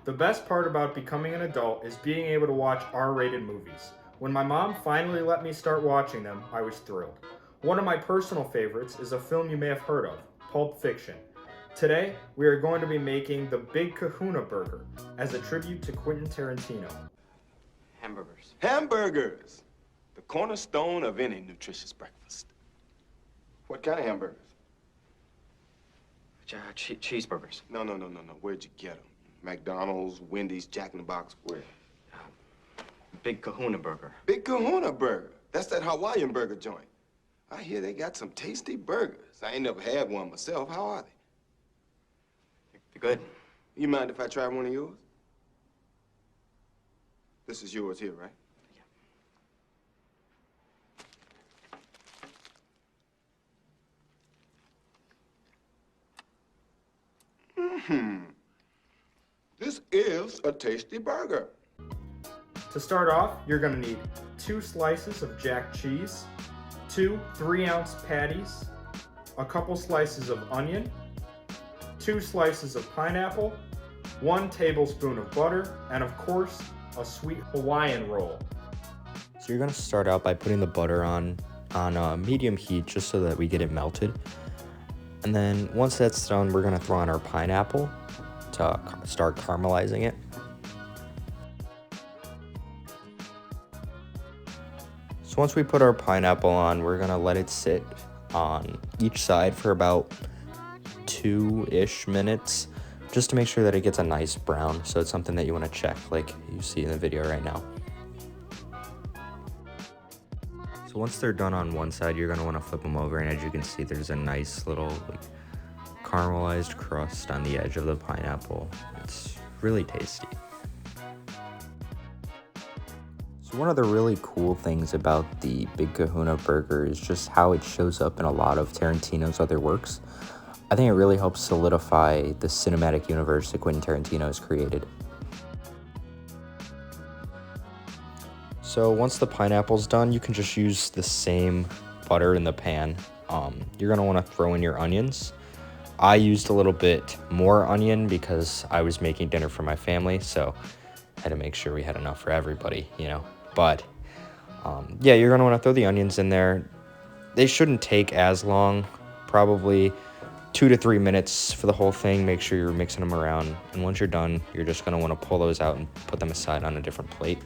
The best part about becoming an adult is being able to watch R-rated movies. When my mom finally let me start watching them, I was thrilled. One of my personal favorites is a film you may have heard of, Pulp Fiction. Today, we are going to be making the Big Kahuna Burger as a tribute to Quentin Tarantino. Hamburgers. Hamburgers! The cornerstone of any nutritious breakfast. What kind of hamburgers? Cheeseburgers. No. Where'd you get them? McDonald's, Wendy's, Jack in the Box, where? Big Kahuna Burger. Big Kahuna Burger. That's that Hawaiian burger joint. I hear they got some tasty burgers. I ain't never had one myself. How are they? They're good. You mind if I try one of yours? This is yours here, right? Yeah. This is a tasty burger. To start off, you're going to need 2 slices of jack cheese, 2 3-ounce patties, a couple slices of onion, 2 slices of pineapple, 1 tablespoon of butter, and of course, a sweet Hawaiian roll. So you're going to start out by putting the butter on medium heat just so that we get it melted. And then once that's done, we're going to throw on our pineapple to start caramelizing it. So once we put our pineapple on, we're going to let it sit on each side for about 2-ish minutes just to make sure that it gets a nice brown. So it's something that you want to check like you see in the video right now. So once they're done on one side, you're going to want to flip them over, and as you can see, there's a nice little caramelized crust on the edge of the pineapple. It's really tasty. So one of the really cool things about the Big Kahuna Burger is just how it shows up in a lot of Tarantino's other works. I think it really helps solidify the cinematic universe that Quentin Tarantino has created. So once the pineapple's done, you can just use the same butter in the pan. You're gonna wanna throw in your onions. I used a little bit more onion because I was making dinner for my family, so I had to make sure we had enough for everybody, you know. But yeah, you're gonna wanna throw the onions in there. They shouldn't take as long, probably 2 to 3 minutes for the whole thing. Make sure you're mixing them around, and once you're done, you're just gonna wanna pull those out and put them aside on a different plate.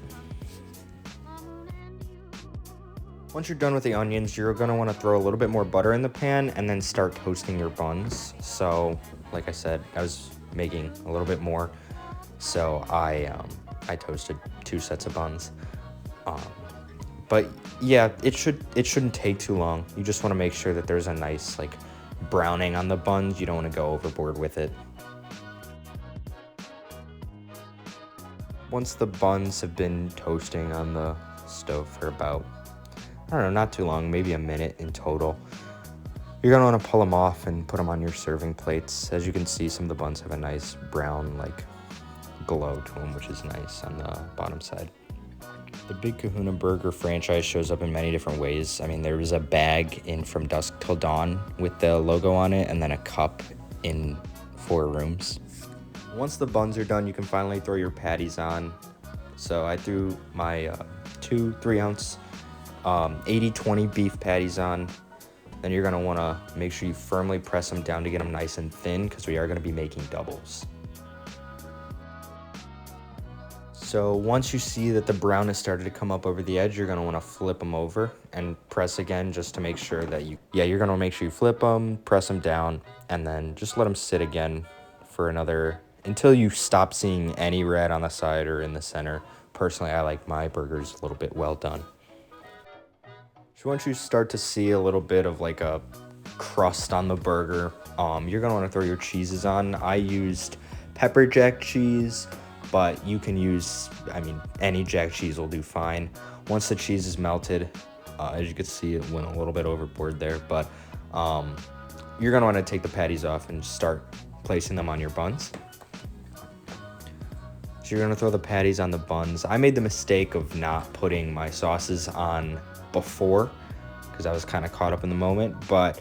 Once you're done with the onions, you're going to want to throw a little bit more butter in the pan and then start toasting your buns. So, like I said, I was making a little bit more, so I toasted 2 sets of buns. But yeah, it shouldn't take too long. You just want to make sure that there's a nice browning on the buns. You don't want to go overboard with it. Once the buns have been toasting on the stove for about, I don't know, not too long, maybe a minute in total, you're going to want to pull them off and put them on your serving plates. As you can see, some of the buns have a nice brown glow to them, which is nice on the bottom side. The Big Kahuna Burger franchise shows up in many different ways. I mean, there was a bag in From Dusk Till Dawn with the logo on it, and then a cup in 4 Rooms. Once the buns are done, you can finally throw your patties on. So I threw my 2 3-ounce 80-20 beef patties on. Then you're going to want to make sure you firmly press them down to get them nice and thin, because we are going to be making doubles. So once you see that the brown has started to come up over the edge, you're going to want to flip them over and press again just to make sure that you're going to make sure you flip them, press them down, and then just let them sit again for until you stop seeing any red on the side or in the center. Personally, I like my burgers a little bit well done. So once you start to see a little bit of a crust on the burger, you're gonna want to throw your cheeses on. I used pepper jack cheese, but you can use, any jack cheese will do fine. Once the cheese is melted, as you can see, it went a little bit overboard there, but you're gonna want to take the patties off and start placing them on your buns. So you're gonna throw the patties on the buns. I made the mistake of not putting my sauces on before because I was kind of caught up in the moment, but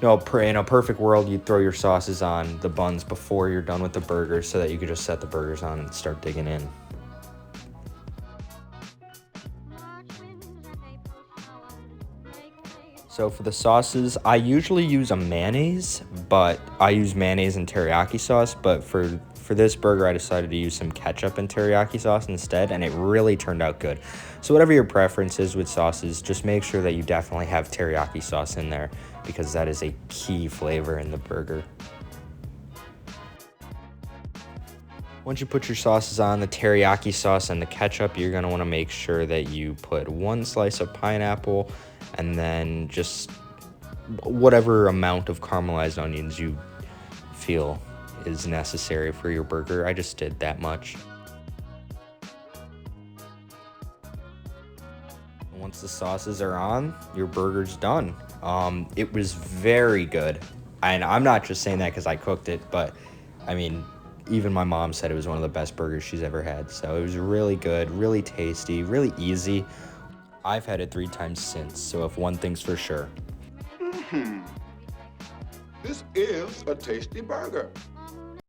No, in a perfect world, you'd throw your sauces on the buns before you're done with the burgers so that you could just set the burgers on and start digging in. So for the sauces, I usually use a mayonnaise, but I use mayonnaise and teriyaki sauce. But for this burger, I decided to use some ketchup and teriyaki sauce instead, and it really turned out good. So whatever your preference is with sauces, just make sure that you definitely have teriyaki sauce in there because that is a key flavor in the burger. Once you put your sauces on, the teriyaki sauce and the ketchup, you're gonna wanna make sure that you put 1 slice of pineapple and then just whatever amount of caramelized onions you feel is necessary for your burger. I just did that much. Once the sauces are on, your burger's done. It was very good. And I'm not just saying that because I cooked it, but I mean, even my mom said it was one of the best burgers she's ever had. So it was really good, really tasty, really easy. I've had it 3 times since, so if one thing's for sure. This is a tasty burger.